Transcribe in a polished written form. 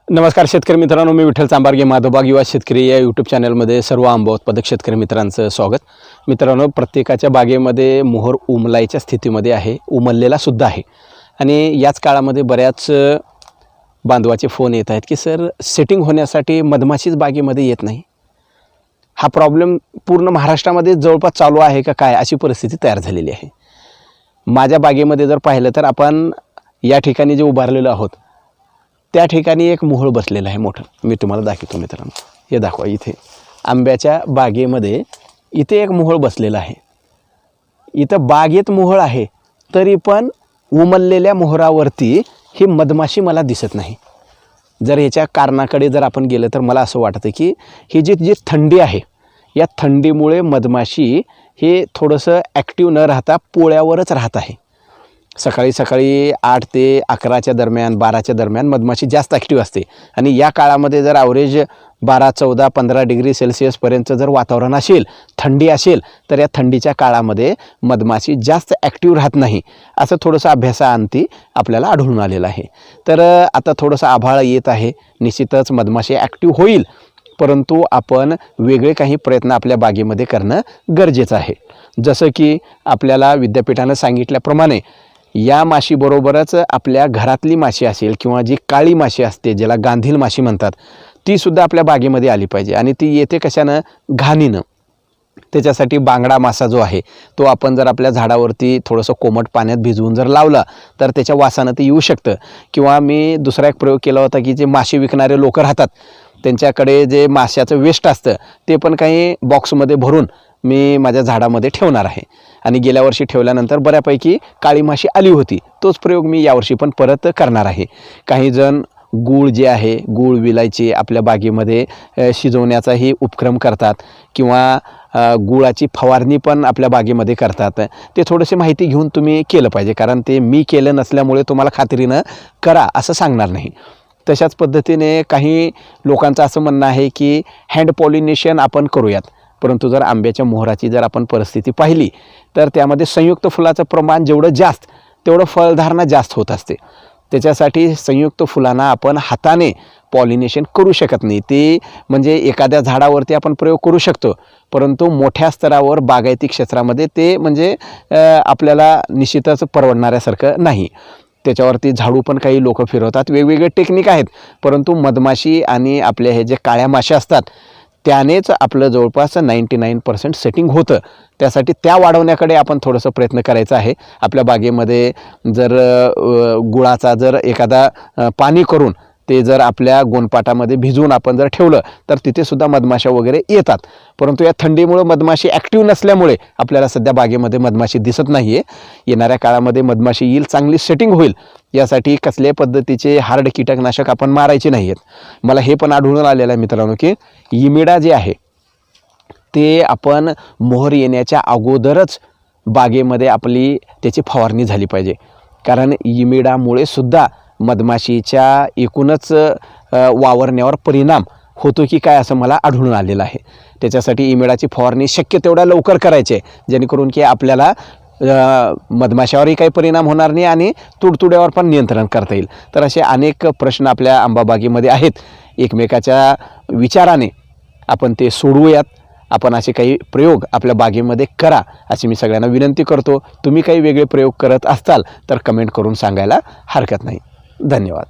नमस्कार शेतकरी मित्रांनो, मी विठ्ठल चांबारगे माधवबाग युवा शेतकरी या यूट्यूब चॅनलमध्ये सर्व आंबा उत्पादक शेतकरी मित्रांचं स्वागत. मित्रांनो, प्रत्येकाच्या बागेमध्ये मोहर उमलायच्या स्थितीमध्ये आहे, उमललेला सुद्धा आहे. आणि याच काळामध्ये बऱ्याच बांधवाचे फोन येत आहेत की सर, सेटिंग होण्यासाठी मधमाशीच बागेमध्ये येत नाही. हा प्रॉब्लेम पूर्ण महाराष्ट्रामध्ये जवळपास चालू आहे का काय, अशी परिस्थिती तयार झालेली आहे. माझ्या बागेमध्ये जर पाहिलं तर आपण या ठिकाणी जे उभारलेलो आहोत त्या ठिकाणी एक मोहोळ बसलेलं आहे मोठं. मी तुम्हाला दाखवतो मित्रांनो, हे दाखवा. इथे आंब्याच्या बागेमध्ये इथे एक मोहोळ बसलेलं आहे. इथं बागेत मोहोळ आहे तरी पण उमललेल्या मोहरावरती ही मधमाशी मला दिसत नाही. जर याच्या कारणाकडे जर आपण गेलं तर मला असं वाटतं की ही जी थंडी आहे, या थंडीमुळे मधमाशी हे थोडंसं ॲक्टिव्ह न राहता पोळ्यावरच राहत आहे. सकाळी 8 ते 11च्या दरम्यान, 12च्या दरम्यान मधमाशी जास्त ॲक्टिव्ह असते. आणि या काळामध्ये जर ॲव्हरेज 12, 14, 15 डिग्री सेल्सिअसपर्यंत जर वातावरण असेल, थंडी असेल, तर या थंडीच्या काळामध्ये मधमाशी जास्त ॲक्टिव्ह राहत नाही, असं थोडंसं अभ्यासाअंती आपल्याला आढळून आलेलं आहे. तर आता थोडंसं आभाळ येत आहे, निश्चितच मधमाशी ॲक्टिव्ह होईल, परंतु आपण वेगळे काही प्रयत्न आपल्या बागेमध्ये करणं गरजेचं आहे. जसं की आपल्याला विद्यापीठानं सांगितल्याप्रमाणे या माशीबरोबरच आपल्या घरातली माशी असेल किंवा जी काळी माशी असते, ज्याला गांधील माशी म्हणतात, तीसुद्धा आपल्या बागेमध्ये आली पाहिजे. आणि ती येते कशानं? घाणीनं. त्याच्यासाठी बांगडा मासा जो आहे तो आपण जर आपल्या झाडावरती थोडंसं कोमट पाण्यात भिजवून जर लावला तर त्याच्या वासानं ते येऊ शकतं. किंवा मी दुसरा एक प्रयोग केला होता की जे माशी विकणारे लोक राहतात त्यांच्याकडे जे माशाचं वेस्ट असतं ते पण काही बॉक्समध्ये भरून मी माझ्या झाडामध्ये ठेवणार आहे. आणि गेल्या वर्षी ठेवल्यानंतर बऱ्यापैकी काळी माशी आली होती. तोच प्रयोग मी यावर्षी पण परत करणार आहे. काही जण गूळ जे आहे, गूळ विलायची आपल्या बागेमध्ये शिजवण्याचाही उपक्रम करतात किंवा गुळाची फवारणी पण आपल्या बागेमध्ये करतात. ते थोडीशी माहिती घेऊन तुम्ही केलं पाहिजे, कारण ते मी केलं नसल्यामुळे तुम्हाला खात्रीनं करा असं सांगणार नाही. तशाच पद्धतीने काही लोकांचं असं म्हणणं आहे की हँड पॉलिनेशन आपण करूयात, परंतु जर आंब्याच्या मोहराची जर आपण परिस्थिती पाहिली तर त्यामध्ये संयुक्त फुलाचं प्रमाण जेवढं जास्त तेवढं फळधारणा जास्त होत असते. त्याच्यासाठी संयुक्त फुलांना आपण हाताने पॉलिनेशन करू शकत नाही. ते म्हणजे एखाद्या झाडावरती आपण प्रयोग करू शकतो, परंतु मोठ्या स्तरावर बागायती क्षेत्रामध्ये ते म्हणजे आपल्याला निश्चितच परवडणाऱ्यासारखं नाही. त्याच्यावरती झाडू पण काही लोक फिरवतात, वेगवेगळे टेक्निक आहेत, परंतु मधमाशी आणि आपल्या हे जे काळ्या माश्या असतात त्यानेच आपलं जवळपास 99% सेटिंग होतं. त्यासाठी त्या वाढवण्याकडे आपण थोडंसं प्रयत्न करायचा आहे. आपल्या बागेमध्ये जर गुळाचा जर एखादा पाणी करून ते जर आपल्या गोणपाटामध्ये भिजवून आपण जर ठेवलं तर तिथेसुद्धा मधमाशा वगैरे येतात. परंतु या थंडीमुळे मधमाशी ॲक्टिव्ह नसल्यामुळे आपल्याला सध्या बागेमध्ये मधमाशी दिसत नाही आहे. येणाऱ्या काळामध्ये मधमाशी येईल, चांगली सेटिंग होईल, यासाठी कसल्याही पद्धतीचे हार्ड कीटकनाशक आपण मारायचे नाही आहेत. मला हे पण आढळून आलेलं आहे मित्रांनो की इमिडा जे आहे ते आपण मोहर येण्याच्या अगोदरच बागेमध्ये आपली त्याची फवारणी झाली पाहिजे. कारण इमिडामुळे सुद्धा मधमाशीच्या एकूणच वावरण्यावर परिणाम होतो की काय असं मला आढळून आलेलं आहे. त्याच्यासाठी इमिडाची फवारणी शक्य तेवढ्या लवकर करायची आहे, जेणेकरून की आपल्याला मधमाशावरही काही परिणाम होणार नाही आणि तुडतुड्यावर पण नियंत्रण करता येईल. तर असे अनेक प्रश्न आपल्या आंबाबागेमध्ये आहेत. एकमेकाच्या विचाराने आपण ते सोडवूयात. आपण असे काही प्रयोग आपल्या बागेमध्ये करा अशी मी सगळ्यांना विनंती करतो. तुम्ही काही वेगळे प्रयोग करत असाल तर कमेंट करून सांगायला हरकत नाही. धन्यवाद.